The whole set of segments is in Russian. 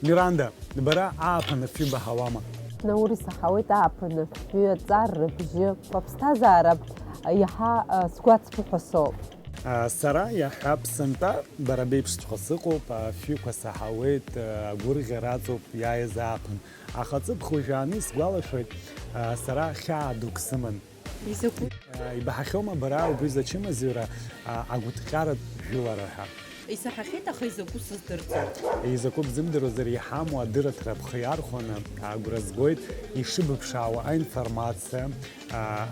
Миранда, бара ааԥын афҩы баҳауама? Наур исаҳауеит ааԥын афҩы, аҵар рыбжьы, аԥсҭазаара иаҳа сгәацԥыҳәа соуп. Сара иаҳҳәап сынтәа бара беиԥшҵәҟьа сыҟоуп, афҩықәа саҳауеит, агәырӷьара аҵоуп иааиз ааԥын. Аха ҵыԥх уажәааны исгәалашәоит, сара хьаа дук сыман. Изакәи? Ибаҳахьоума бара убри зачымазҩыра агәыҭҟьаратә жәылара ҳәа? Исаҳахьеит, аха изакәу сыздырӡом. Изакәу бзымдыруазар иҳамоу адырраҭара бхы иархәаны агәра згоит ишыбыԥшаауа аинформациа,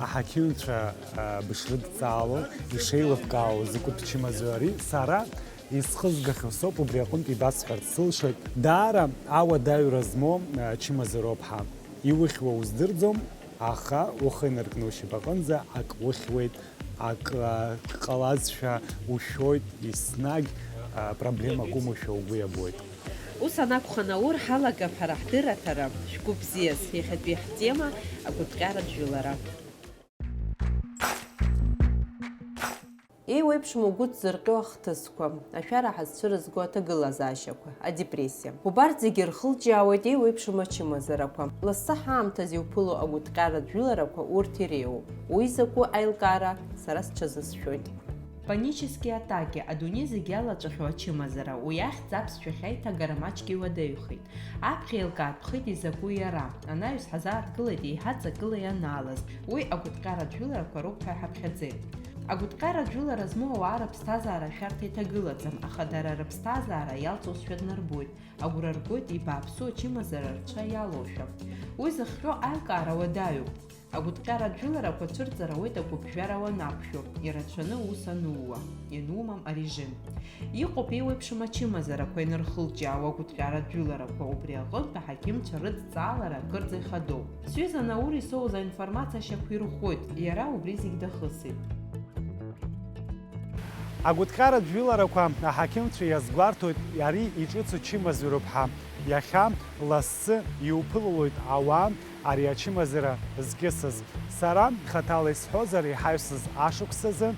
аҳақьымцәа бышрыдҵаало, ишеилыбкаауа закәытә чымазаҩ ари сара исхызгахьоу соуп, убри аҟынтә ибасҳәарц сылшоит. Даара ауадаҩра змоу чымазароуп ҳа. Иухьуа уздырӡом, аха ухы инаркны ушьапаҟынӡа ак ухьуеит, ак ҟалазшәа ушәоит, еснагь проблемак умоушәа угәы иабоит. Ус анакәха, Наур, ҳалагап ҳара ҳдырраҭара шәгәы бзиаз, иахьатәи ҳтема агәыҭҟьаратә жәылара. Еиуеиԥшым угәы ҭзырҟьо ахҭысқәа, ашәара ҳазцәырызго аҭагылазаашьақәа, адепрессиа. Убарҭ зегьы рхылҿиаауеит еиуеиԥшым ачымазарақәа. Лассы ҳаамҭаз иуԥыло агәыҭҟьаратә жәыларақәа урҭ иреиуоуп. Уи закәу аилкаара сара сҽазысшәоит. Панические атаки адунеи зегьы алаҵәахьоу ачымазара, уи ахьӡ аԥсшәахь аиҭагара маҷк иуадаҩхеит. Аԥхьа еилкаатәхеит изакәу иара. Анаҩс ҳазааҭгылеит еиҳаҵакыла ианаалаз. Уи агәыҭҟьаратә жәыларақәа роуп ҳәа ҳаԥхьаӡеит. Агәыҭҟьаратә жәылара змоу ауаа рыԥсҭазаара шәарҭа иҭагылаӡам, аха дара рыԥсҭазаара иалҵуазшәа днарбоит. Агәра ргоит еибааԥсу ачымазара рцәа иалоушәа. Уи зыхҟьо аилкаара уадаҩуп. Агәыҭҟьаратә жәыларақәа цәырҵыр ауеит агәыԥжәара уанақәшәо, ирацәаны ус анууа, ианумам арежим. Иҟоуп еиуеиԥшым ачымазарақәа инырхылҿиаауа агәыҭҟьаратә жәыларақәа, убри аҟынтә аҳақьымцәа рыдҵаалара акырӡа ихадоуп. Сҩыза Наур исоуз аинформациа шьақәирӷәӷәоит, иара убри зегь дахысит. Агәыҭҟьаратә жәыларақәа аҳақьымцәа иазгәарҭоит ари иҿыцу чымазароуп ҳа. Иахьа лассы иуԥылалоит ауаа ари ачымазара зкьысыз. Сара хаҭала исҳәозар иҳаҩсыз ашықәсазы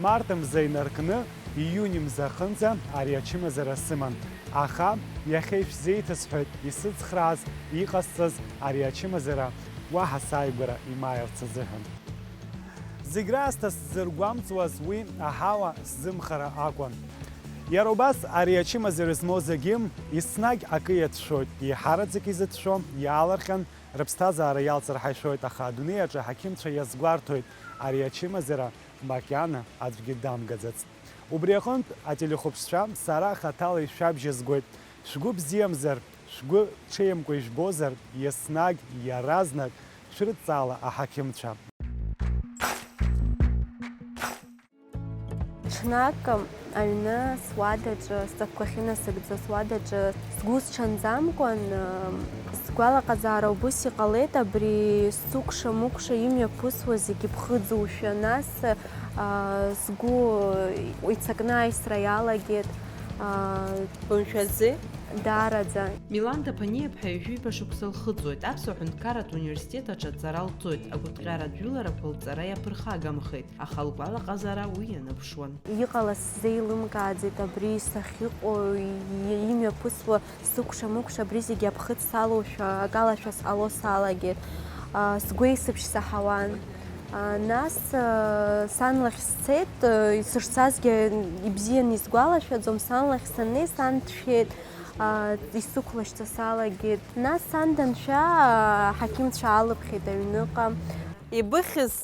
март мза инаркны ииуни мзаҟынӡа ари ачымазара сыман. Аха иахьа ишәзеиҭасҳәоит исыцхрааз, иҟасҵаз ари ачымазара уаҳа сааигәара имааирц азыҳәан. Зегь раасҭа сзыргәамҵуаз уи аҳауа сзымхара акәын. Иара убас ари ачымазара змоу зегьы еснагь акы иацәшәоит, еиҳараӡак изыцәшәо, иаалырҟьан рыԥсҭазаара иалҵыр ҳаишоит, аха адунеи аҿы аҳақьымцәа иазгәарҭоит ари ачымазара макьана аӡәгьы дамгаӡацт. Убри аҟынтә ателехәаԥшцәа сара хаҭала ишәабжьазгоит. Шәгәы бзиамзар, шәгәы ҽеимкәа ижәбозар, еснагь иаразнак шәрыдҵаала аҳақьымцәа. Ҽнак аҩны суадаҿы, сҵатәқәа насыгӡо суадаҿы сгәы сҽанӡамкәан сгәалаҟазаара убыс иҟалеит, абри сукша-мукша имҩаԥысуа зегьы ԥхыӡушәа, нас сгәы ицакны аисра иалагеит. Бымшәаӡе? Даараӡа. Миланда Ԥаниаԥҳа ҩажәиба шықәса лхыҵуеит. Аԥсуа Ҳәынҭқарратә университет аҿы аҵара лҵоит. Агәыҭҟьаратә жәыларақәа лҵара иаԥырхагамхеит, аха лгәалаҟазаара уи ианыԥшуан. Иҟалаз сзеилымкааӡеит, абри сахьыҟоу имҩаԥысуа сыкәша-мыкәша абри зегьы аԥхыӡ салоушәа, акалашәа сҟало салагеит. Сгәеисыбжь саҳауан. Нас сан лахь сцеит, сышцазгьы ибзианы исгәалашәаӡом, сан лахь саннеи, сан дшәеит. Исықәлашьца салагеит. Нас сан даншәа аҳақьымцәа аалыԥхьеит аҩныҟа. Ибыхьыз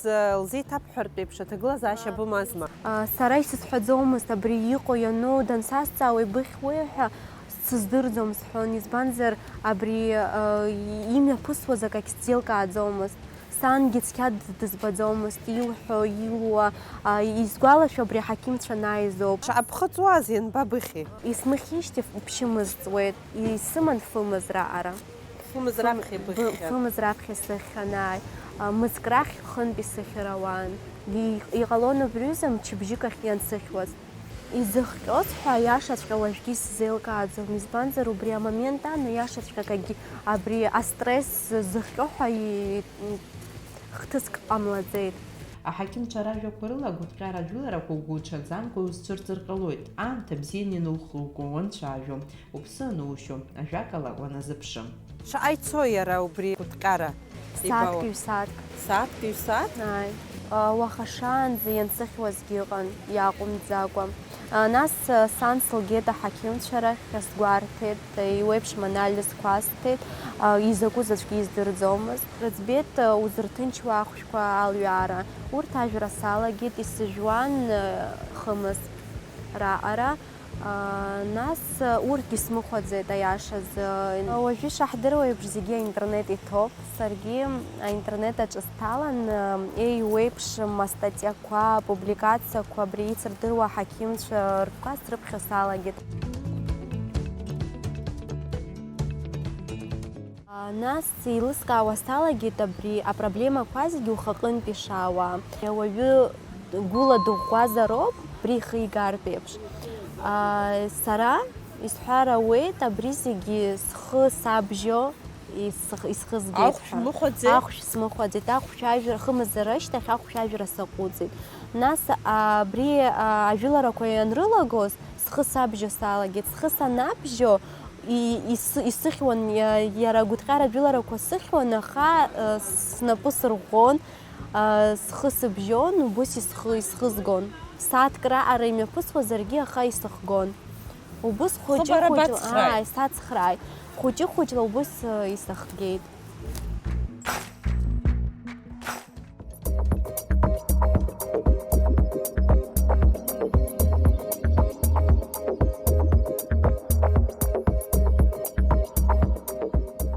лзеиҭабҳәартә еиԥш аҭагылазаашьа бымазма? Сара исызҳәаӡомызт, абри иҟоу иану дансазҵаауа ибыхьуеи ҳәа сыздырӡом сҳәон, избанзар абри имҩаԥысуаз акагь сзеилкааӡомызт. Сангьы цқьа дызбаӡомызт, илҳәо, илуа, изгәалашәо абри аҳақьымцәа нааизоуп. Аԥхыҵуаз ианба быхьи? Исмыхьишьҭи ԥшьымыз ҵуеит, исыман фымыз раҟара. Фымыз раԥхьа ибыхьан? Фымыз раԥхьа сыхьанааи, мызк рахь хынтә исыхьыр ауан. Иҟалон абриҩыза мчыбжьык ахь иансыхьуаз. Изыхҟьоз ҳәа аиашаҵәҟьа уажәгьы исзеилкааӡом, избанзар убри амомент ан аиашаҵәҟьа акагьы абри астресс зыхҟьо ҳәа хҭыск ҟамлаӡеит. Аҳақьымцәа ражәақәа рыла агәыҭҟьара ажәыларақәа угәы уҽанӡамкәа иузцәырҵыр ҟалоит. Аамҭа бзианы инухлуго уанцәажәо, уԥсы анушьо, ажәакала уаназыԥшым. Шаҟа ицои иара убри агәыҭҟьара? Сааҭк-ҩ-сааҭк. Сааҭк-ҩ-сааҭ? Ааи. Уаха шаанӡа иансыхьуазгьы ыҟан, иааҟәымҵӡакәа. Нас сан сылгеит аҳақьымцәа рахь, сгәарҭеит, иуеиԥшым анализқәа асҭеит, изакәыз аӡәгьы издырӡомызт. Рыӡбеит узырҭынчуа ахәшәқәа алҩаара. Урҭ ажәра салагеит, исыжәуан хымыз раҟара. Нас урҭгьы смыхәаӡеит аиашаз. Уажәы ишаҳдыруа еиԥш зегьы аинтернет иҭоуп. Саргьы аинтернет аҿы сҭалан еиуеиԥшым астатиақәа, апубликациақәа, абри ицырдыруа аҳақьымцәа ртәқәа срыԥхьо салагеит. Нас еилыскаауа салагеит абри апроблемақәа зегьы ухаҟынтә ишаауа. Уаҩы гәыла дыӷәӷәазароуп, абри ихы игартә еиԥш. Сара исҳәар ауеит, абри зегьы схы сабжьо исхызгеит. Ахәшә мыхәаӡеит? Ахәшә смыхәаӡеит, ахәшә ажәра хымыз рышьҭахь ахәшә ажәра саҟәыҵит. Нас абри ажәыларақәа ианрылагоз схы сабжьо салагеит. Схы санабжьо исыхьуан, иара агәыҭҟьара ажәыларақәа сыхьуан, аха снапы сырӷәӷәон, схы сыбжьон, убыс исхызгон. Сааҭк раҟара имҩаԥысуазаргьы, аха исыхгон. Убыс хәыҷы-хәыҷла, сацхрааит. Хәыҷы-хәыҷла убыс исыхгеит.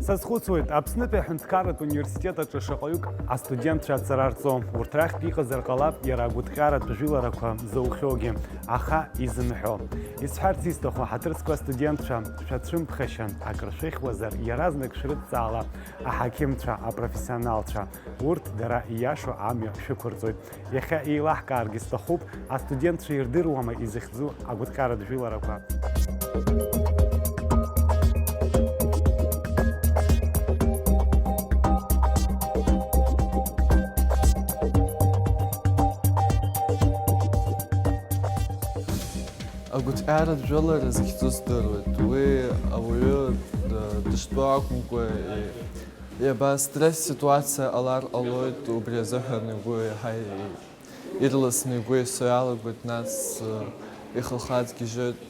Сазхәыцуеит, Аԥснытәи аҳәынҭқарратә университет аҿы шаҟаҩык астудентцәа ацара рҵом. Урҭ рахьтә иҟазар ҟалап иара агәыҭҟьаратә жәыларақәа зоухьоугьы, аха изымҳәо. Исҳәарц исҭаху ҳаҭырцқәа астудентцәа шәацәымԥхашьан, акыр шәихьуазар иаразнак шрыдҵаала аҳақьымцәа, апрофессионалцәа. Урҭ дара ииашоу амҩа шәықәырҵоит. Иахьа еилаҳкааргьы сҭахуп, астудентцәа ирдыруама изыхьӡу агәыҭҟьаратә жәыларақәа. Агәыҭҟьаратә жәылара захьӡу здыруеит. Уи ауаҩы дыштәоу акәымкәа иаба стресс ситуациа ҟалар ҟалоит, убри азыҳәан игәы иаҳа ирласны игәы еисо иалагоит, нас ихылхаҵ гьежьоит,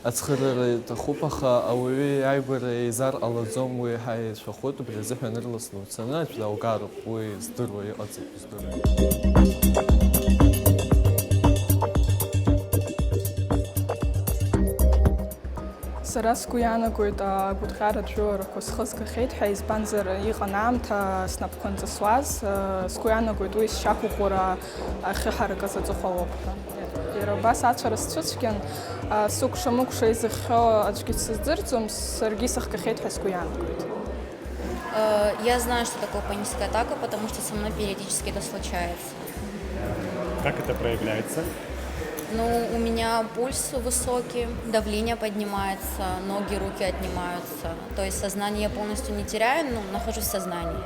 ацхырара иҭахуп, аха ауаҩы иааигәара еизар ҟалаӡом, уи иаҳа еицәахоит, убри азыҳәан ирласны уцаны аӡә даугароуп, уи здыруа иҟаҵатәу здыруеит. Сара сгәы иаанагоит агәыҭҟьаратә жәыларақәа схызгахьеит ҳәа, избанзар иҟан аамҭа снапқәа нҵысуаз, сгәы иаанагоит уи сшьақәыӷәӷәара ахьыҳаракыз аҵыхәа ауп ҳәа. Иара убас ацәара сцәыцәгьан, сыкәша-мыкәша изыхьхьо аӡәгьы дсыздырӡом, саргьы исыхгахьеит ҳәа сгәы иаанагоит. Я знаю, что такое паническая атака, потому что со мной периодически это случается. Как это проявляется? Ну, у меня пульс высокий, давление поднимается, ноги, руки отнимаются. То есть сознание я полностью не теряю, но нахожусь в сознании.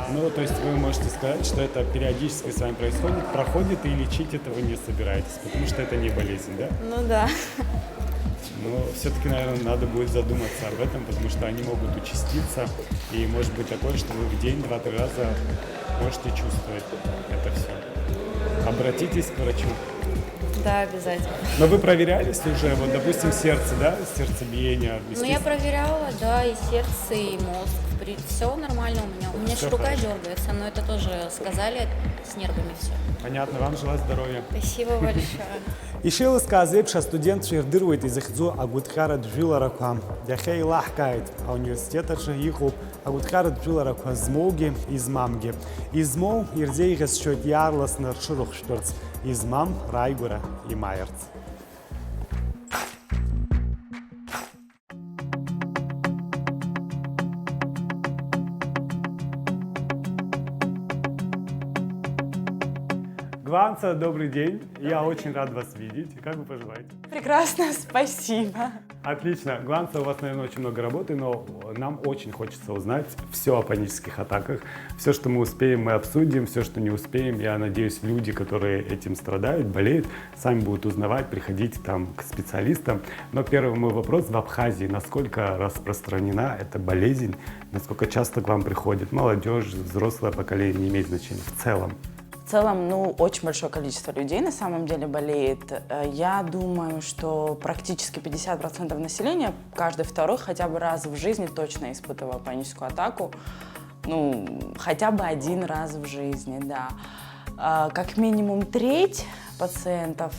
Ну, то есть вы можете сказать, что это периодически с вами проходит, и лечить этого не собираетесь, потому что это не болезнь, да? Ну да. Но все-таки, наверное, надо будет задуматься об этом, потому что они могут участиться, и может быть такое, что вы в день 2-3 раза можете чувствовать это все. Обратитесь к врачу. Да, обязательно. Но вы проверялись уже, вот, допустим, сердце, да, сердцебиение? Ну, я проверяла, да, и сердце, и мозг. Все нормально у меня. У меня еще рука дергается, но это тоже сказали, с нервами все. Понятно, вам желаю здоровья. Спасибо большое. Ишеилыскааз еиԥш астудентцәа ирдыруеит изыхьӡу агәыҭҟьаратә жәыларақәа. Иахьа еилаҳкааит, ауниверситет аҿы иҟоуп агәыҭҟьаратә жәыларақәа змоугьы, измамгьы. Измоу ирзеиӷьасшьоит иаарласны рҽырыхәшәтәырц, измам рааигәара имааирц. Гванца, добрый день. Я очень рад вас видеть. Как вы поживаете? Прекрасно, спасибо. Отлично. Гланца, у вас, наверное, очень много работы, но нам очень хочется узнать все о панических атаках. Все, что мы успеем, мы обсудим. Все, что не успеем, я надеюсь, люди, которые этим страдают, болеют, сами будут узнавать, приходить там к специалистам. Но первый мой вопрос: в Абхазии насколько распространена эта болезнь? Насколько часто к вам приходит молодежь, взрослое поколение, не имеет значения в целом? В целом, очень большое количество людей на самом деле болеет. Я думаю, что практически 50% населения, каждый второй хотя бы раз в жизни точно испытывал паническую атаку. Хотя бы один раз в жизни, да. Как минимум треть пациентов,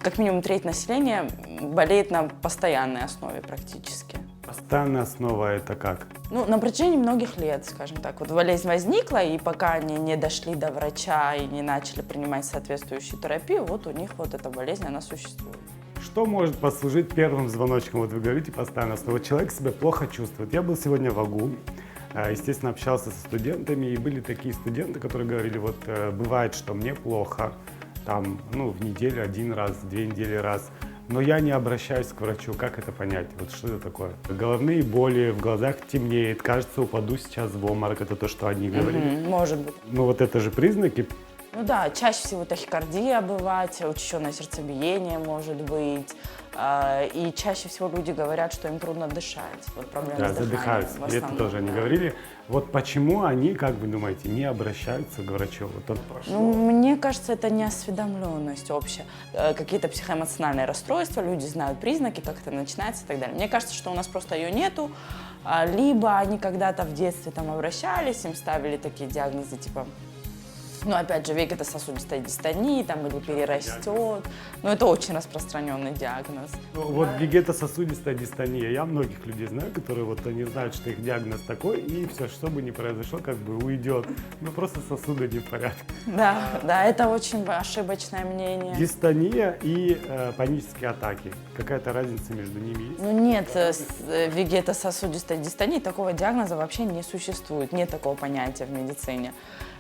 как минимум треть населения болеет на постоянной основе практически. Постоянная основа — это как? На протяжении многих лет, скажем так. Вот болезнь возникла, и пока они не дошли до врача и не начали принимать соответствующую терапию, вот у них вот эта болезнь, она существует. Что может послужить первым звоночком? Вот вы говорите постоянно, что вот человек себя плохо чувствует. Я был сегодня в АГУ, естественно, общался со студентами, и были такие студенты, которые говорили: вот бывает, что мне плохо, там, в неделю один раз, в 2 недели раз, но я не обращаюсь к врачу. Как это понять? Вот что это такое? Головные боли, в глазах темнеет, кажется, упаду сейчас в обморок. Это то, что они говорили? Может быть. Вот это же признаки. Да, чаще всего тахикардия бывает, учащенное сердцебиение может быть. И чаще всего люди говорят, что им трудно дышать. Вот проблема с дыханием. Задыхаются. И это тоже они говорили. Вот почему они, как вы думаете, не обращаются к врачу? Мне кажется, это неосведомленность общая. Какие-то психоэмоциональные расстройства, люди знают признаки, как это начинается и так далее. Мне кажется, что у нас просто ее нету. Либо они когда-то в детстве обращались, им ставили такие диагнозы, типа... опять же, вегетососудистая дистония, или перерастет. Это очень распространенный диагноз. Вот вегетососудистая дистония. Я многих людей знаю, которые они знают, что их диагноз такой, и все, что бы ни произошло, уйдет. Просто сосуды не в порядке. Да, это очень ошибочное мнение. Дистония и панические атаки. Какая-то разница между ними есть? Нет, с вегетососудистой дистонией такого диагноза вообще не существует. Нет такого понятия в медицине.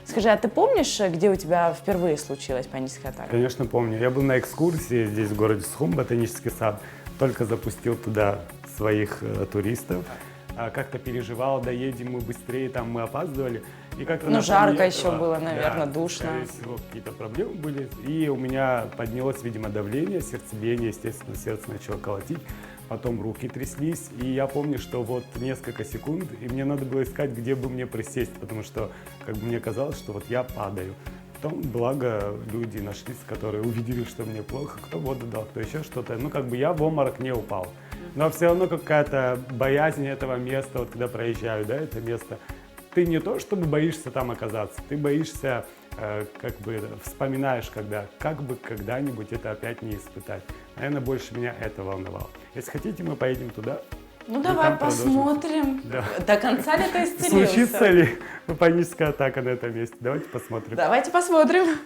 Скажи, а ты помнишь, где у тебя впервые случилась паническая атака? Конечно, помню. Я был на экскурсии здесь, в городе Сухум, ботанический сад. Только запустил туда своих туристов. Как-то переживал, доедем мы быстрее, мы опаздывали. И как-то жарко еще было, наверное, душно. Скорее всего, какие-то проблемы были. И у меня поднялось, видимо, давление, сердцебиение, естественно, сердце начало колотить. Потом руки тряслись, и я помню, что несколько секунд, и мне надо было искать, где бы мне присесть, потому что мне казалось, что я падаю. Потом, благо, люди нашлись, которые увидели, что мне плохо, кто воду дал, кто еще что-то. Я в обморок не упал. Но все равно какая-то боязнь этого места, когда проезжаю, это место. Ты не то, чтобы боишься там оказаться, ты боишься, вспоминаешь, как бы когда-нибудь это опять не испытать. Наверное, больше меня это волновало. Если хотите, мы поедем туда. Давай посмотрим. Да. До конца ли ты истерился? Случится ли паническая атака на этом месте? Давайте посмотрим. Давайте посмотрим.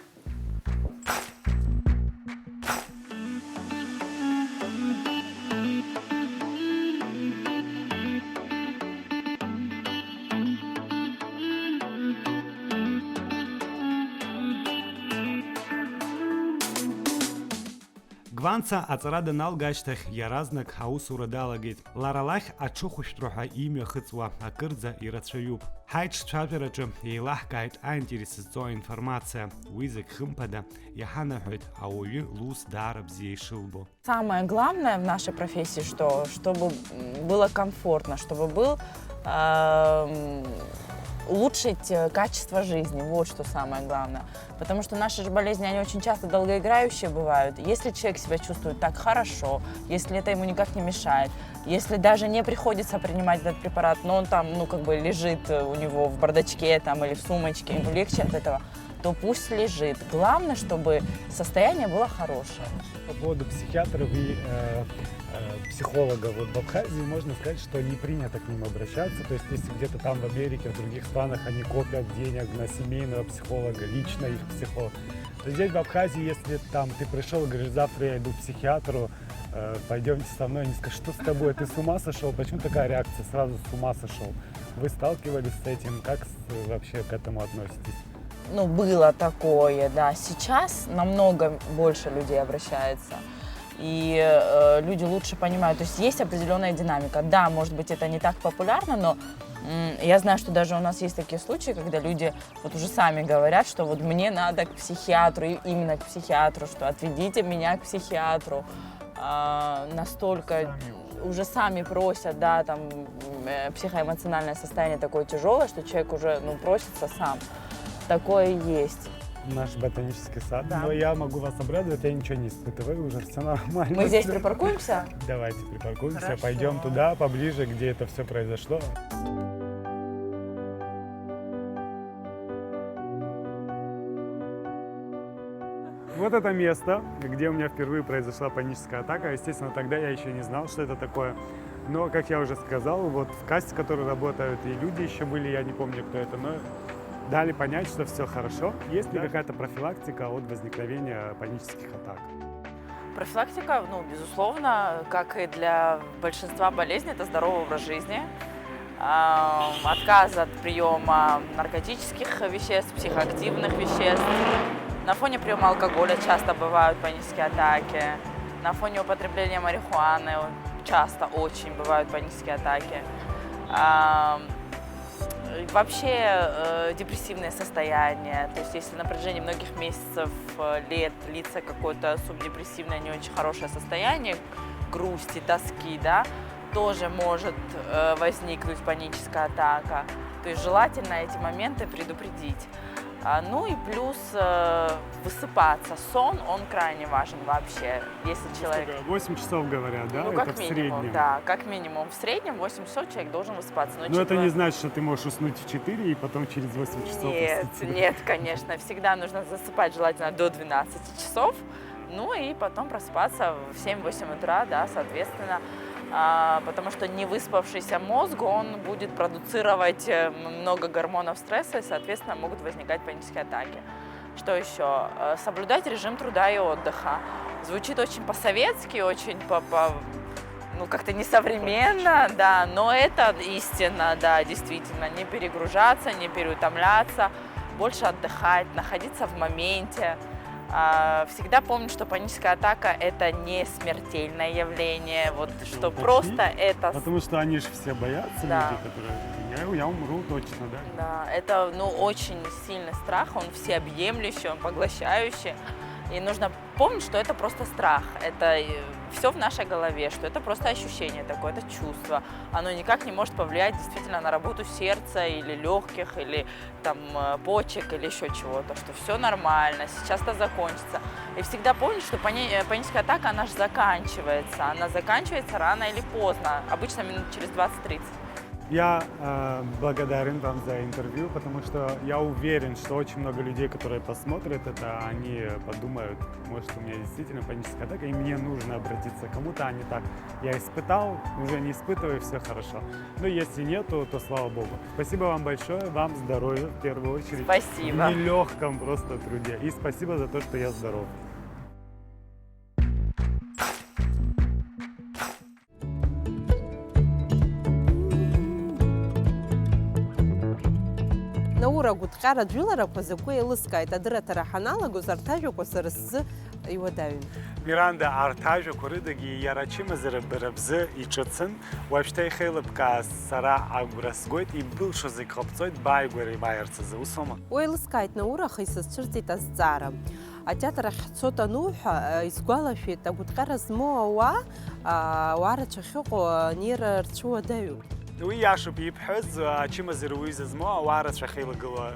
Гванца ацарада налгашьҭахь иаразнак аусура далагеит. Лара лахь аҽыхәышәтәроуҳәа имҩахыҵуа акырӡа ирацәаҩуп. Ҳаиҿцәажәараҿы еилаҳкааит аинтерес зҵо информациа. Уи зегь хымԥада иаҳанаҳәоит ауаҩы лус даара бзиа ишылбо. Самое главное в нашей профессии, чтобы было комфортно, чтобы был улучшить качество жизни. Вот что самое главное. Потому что наши же болезни, они очень часто долгоиграющие бывают. Если человек себя чувствует так хорошо, если это ему никак не мешает, если даже не приходится принимать этот препарат, но он лежит у него в бардачке или в сумочке, ему легче от этого, то пусть лежит. Главное, чтобы состояние было хорошее. По поводу психиатров и психологов в Абхазии можно сказать, что не принято к ним обращаться. То есть если где-то там в Америке, в других странах они копят денег на семейного психолога, лично их психолога, то здесь в Абхазии, если ты пришел и говоришь: завтра я иду к психиатру, пойдемте со мной, они скажут: что с тобой, ты с ума сошел? Почему такая реакция, сразу с ума сошел? Вы сталкивались с этим? Как вообще к этому относитесь? Было такое, да. Сейчас намного больше людей обращается. и люди лучше понимают. То есть есть определенная динамика. Да, может быть, это не так популярно, но я знаю, что даже у нас есть такие случаи, когда люди вот уже сами говорят, что вот мне надо к психиатру, и именно к психиатру, что отведите меня к психиатру. Настолько уже сами просят, да, там психоэмоциональное состояние такое тяжелое, что человек уже, просится сам. Такое есть. Наш ботанический сад. Да. Но я могу вас обрадовать, я ничего не испытываю, уже все нормально. Мы здесь припаркуемся? Давайте припаркуемся, Хорошо. пойдем туда, поближе, где это все произошло. Вот это место, где у меня впервые произошла паническая атака. Естественно, тогда я еще не знал, что это такое. Но, как я уже сказал, вот в кассе, в которой работают, и люди еще были, я не помню, кто это, но дали понять, что все хорошо. Есть ли какая-то профилактика от возникновения панических атак? Профилактика, безусловно, как и для большинства болезней, это здоровый образ жизни. Отказ от приема наркотических веществ, психоактивных веществ. На фоне приема алкоголя часто бывают панические атаки. На фоне употребления марихуаны часто очень бывают панические атаки. Вообще депрессивное состояние, то есть если на протяжении многих месяцев, лет длится какое-то субдепрессивное, не очень хорошее состояние, грусти, тоски, да, тоже может возникнуть паническая атака. То есть желательно эти моменты предупредить. Ну и плюс высыпаться. Сон, он крайне важен вообще, если человек... 8 часов говорят, да? как это в минимум, среднем. да, как минимум. В среднем 8 часов человек должен высыпаться. Но это не значит, что ты можешь уснуть в 4 и потом через 8 часов... Нет, конечно. Всегда нужно засыпать желательно до 12 часов. Ну и потом просыпаться в 7-8 утра, да, соответственно. Потому что невыспавшийся мозг, он будет продуцировать много гормонов стресса, и, соответственно, могут возникать панические атаки. Что еще? Соблюдать режим труда и отдыха. Звучит очень по-советски, очень как-то несовременно, да, но это истина, да, действительно. Не перегружаться, не переутомляться, больше отдыхать, находиться в моменте. Всегда помнить, что паническая атака – это не смертельное явление, вот что просто это… Потому что они же все боятся, Да. люди, которые… Я умру точно, да? Да, это очень сильный страх, он всеобъемлющий, он поглощающий. И нужно помнить, что это просто страх, это все в нашей голове, что это просто ощущение такое, это чувство. Оно никак не может повлиять действительно на работу сердца или легких, или там почек, или еще чего-то, что все нормально, сейчас это закончится. И всегда помнить, что паническая атака, она же заканчивается. Она заканчивается рано или поздно, обычно минут через 20-30. Я благодарен вам за интервью, потому что я уверен, что очень много людей, которые посмотрят это, они подумают, может, у меня действительно паническая атака, и мне нужно обратиться к кому-то, а не так. Я испытал, уже не испытываю, все хорошо. Но если нету, то слава богу. Спасибо вам большое, вам здоровья в первую очередь. Спасибо. В нелегком просто труде. И спасибо за то, что я здоров. Наура гәыҭҟьара жәыларақәа закәу еилыскааит, адырраҭара ҳаналагоз арҭ ажәақәа сара сзы иуадаҩын. Миранда, арҭ ажәақәа рыдагьы иара ачымазара бара бзы иҿыцын, уажәшьҭа ихеилыбкааз сара агәра сгоит, ибылшо зегь ҟабҵоит бааигәара ибааирц азы, усоума? Уеилыскааит, Наура, аха исызцәырҵит азҵаара. Атеатр ахь ҳцоит ануҳәа, исгәалашәеит, агәыҭҟьара змоу ауаа рацәа ахьыҟоу анеира рцәуадаҩуп. Уи иашоуп ибҳәаз, ачымазара уаҩы змоу ауаа рацәа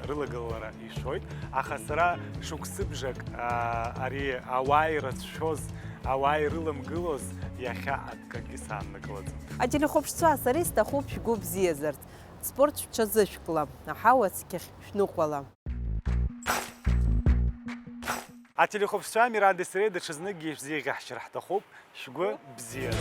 рылагылара ишоит, аха сара шықәсыбжак ари ауаа ирацәшәоз, ауаа ирыламгылоз иахьа акгьы сааннакылаӡом. Ателехәаԥшцәа, сара исҭахуп шәгәы бзиазарц, спорт шәҽазышәкла, аҳауа цқьахь шәныҟәала. Ателехәаԥшцәа Мирандеи сареи даҽазныкгьы ишәзеиӷьаҳшьар ҳҭахуп, шәгәы бзиаз.